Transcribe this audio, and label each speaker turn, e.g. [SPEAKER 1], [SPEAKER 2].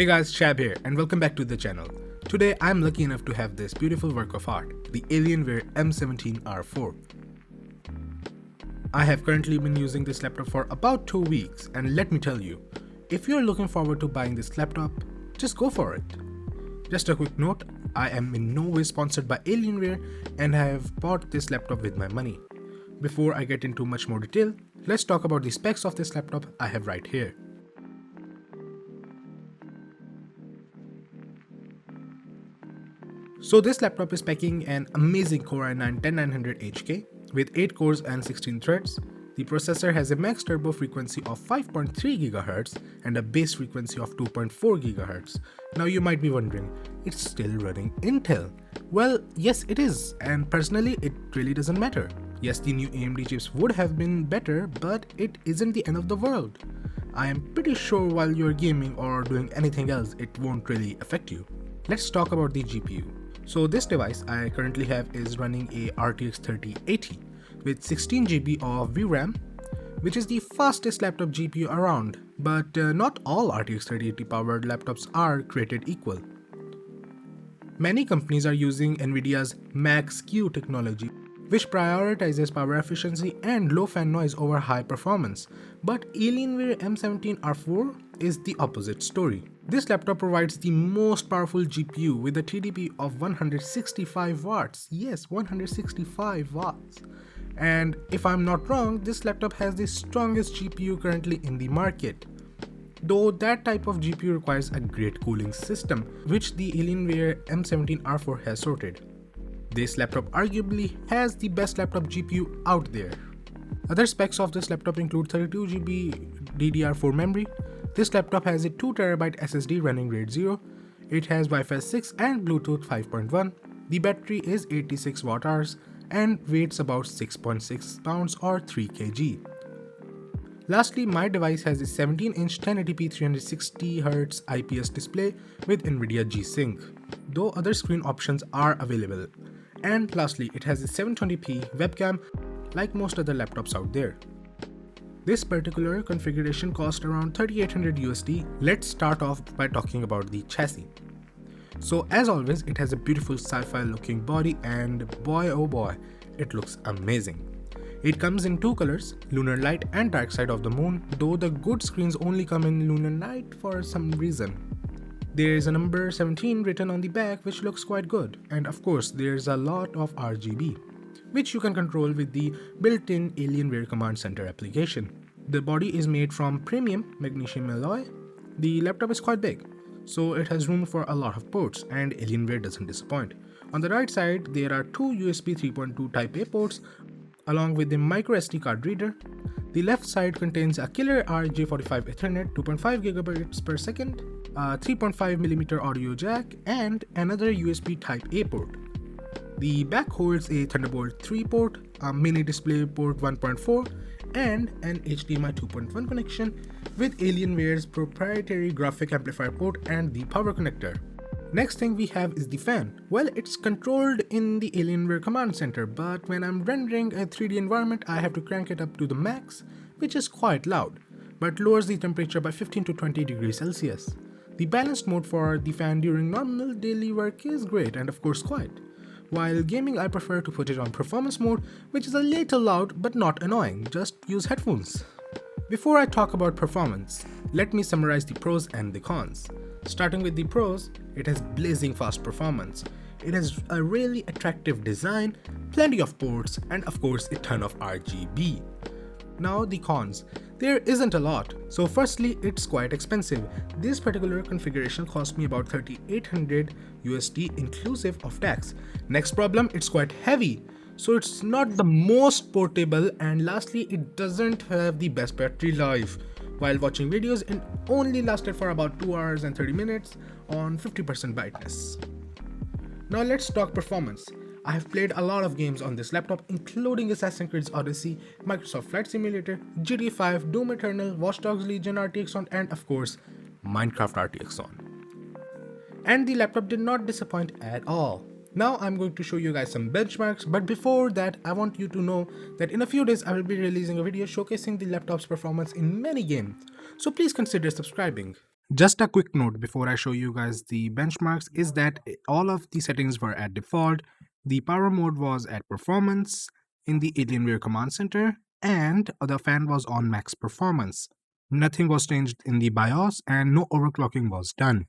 [SPEAKER 1] Hey guys, Shab here and welcome back to the channel. Today I'm lucky enough to have this beautiful work of art, the Alienware M17 R4. I have currently been using this laptop for about 2 weeks, and let me tell you, if you're looking forward to buying this laptop, just go for it. Just a quick note, I am in no way sponsored by Alienware and I have bought this laptop with my money. Before I get into much more detail, let's talk about the specs of this laptop I have right here. So this laptop is packing an amazing Core i9-10980HK with 8 cores and 16 threads. The processor has a max turbo frequency of 5.3 GHz and a base frequency of 2.4 GHz. Now you might be wondering, it's still running Intel? Well, yes it is, and personally it really doesn't matter. Yes, the new AMD chips would have been better, but it isn't the end of the world. I am pretty sure while you're gaming or doing anything else, it won't really affect you. Let's talk about the GPU. So this device I currently have is running a RTX 3080 with 16 GB of VRAM, which is the fastest laptop GPU around, but not all RTX 3080 powered laptops are created equal. Many companies are using Nvidia's Max-Q technology, which prioritizes power efficiency and low fan noise over high performance, but Alienware M17 R4 is the opposite story. This laptop provides the most powerful GPU with a TDP of 165 watts. Yes, 165 watts. And if I'm not wrong, this laptop has the strongest GPU currently in the market. Though that type of GPU requires a great cooling system, which the Alienware M17 R4 has sorted. This laptop arguably has the best laptop GPU out there. Other specs of this laptop include 32 GB DDR4 memory. This laptop has a 2TB SSD running RAID 0. It has Wi-Fi 6 and Bluetooth 5.1. The battery is 86 Wh and weighs about 6.6 pounds or 3 kg. Lastly, my device has a 17-inch 1080p 360Hz IPS display with Nvidia G-Sync, though other screen options are available. And lastly, it has a 720p webcam like most other laptops out there. This particular configuration cost around $3,800 USD. Let's start off by talking about the chassis. So as always, it has a beautiful sci-fi looking body, and boy oh boy, it looks amazing. It comes in 2 colors, lunar light and dark side of the moon, though the good screens only come in lunar night for some reason. There is a number 17 written on the back, which looks quite good, and of course there's a lot of RGB, which you can control with the built-in Alienware Command Center application. The body is made from premium magnesium alloy. The laptop is quite big, so it has room for a lot of ports, and Alienware doesn't disappoint. On the right side, there are 2 USB 3.2 Type A ports, along with the micro SD card reader. The left side contains a killer RJ45 Ethernet 2.5 gigabits per second, a 3.5mm audio jack, and another USB Type A port. The back holds a Thunderbolt 3 port, a mini display port 1.4, and an HDMI 2.1 connection with Alienware's proprietary graphic amplifier port and the power connector. Next thing we have is the fan. Well, it's controlled in the Alienware Command Center, but when I'm rendering a 3D environment, I have to crank it up to the max, which is quite loud, but lowers the temperature by 15 to 20 degrees Celsius. The balanced mode for the fan during normal daily work is great and of course quiet. While gaming, I prefer to put it on performance mode, which is a little loud but not annoying, just use headphones. Before I talk about performance, let me summarize the pros and the cons. Starting with the pros, it has blazing fast performance. It has a really attractive design, plenty of ports, and of course a ton of RGB. Now the cons. There isn't a lot. So firstly, it's quite expensive. This particular configuration cost me about $3,800 USD inclusive of tax. Next problem, it's quite heavy. So it's not the most portable, and lastly, it doesn't have the best battery life. While watching videos, it only lasted for about 2 hours and 30 minutes on 50% brightness. Now let's talk performance. I have played a lot of games on this laptop, including Assassin's Creed Odyssey, Microsoft Flight Simulator, GTA 5, Doom Eternal, Watch Dogs Legion RTX on, and of course, Minecraft RTX on. And the laptop did not disappoint at all. Now I'm going to show you guys some benchmarks, but before that I want you to know that in a few days I will be releasing a video showcasing the laptop's performance in many games, so please consider subscribing. Just a quick note before I show you guys the benchmarks is that all of the settings were at default. The power mode was at performance in the Alienware command center, and the fan was on max performance. Nothing was changed in the BIOS and no overclocking was done.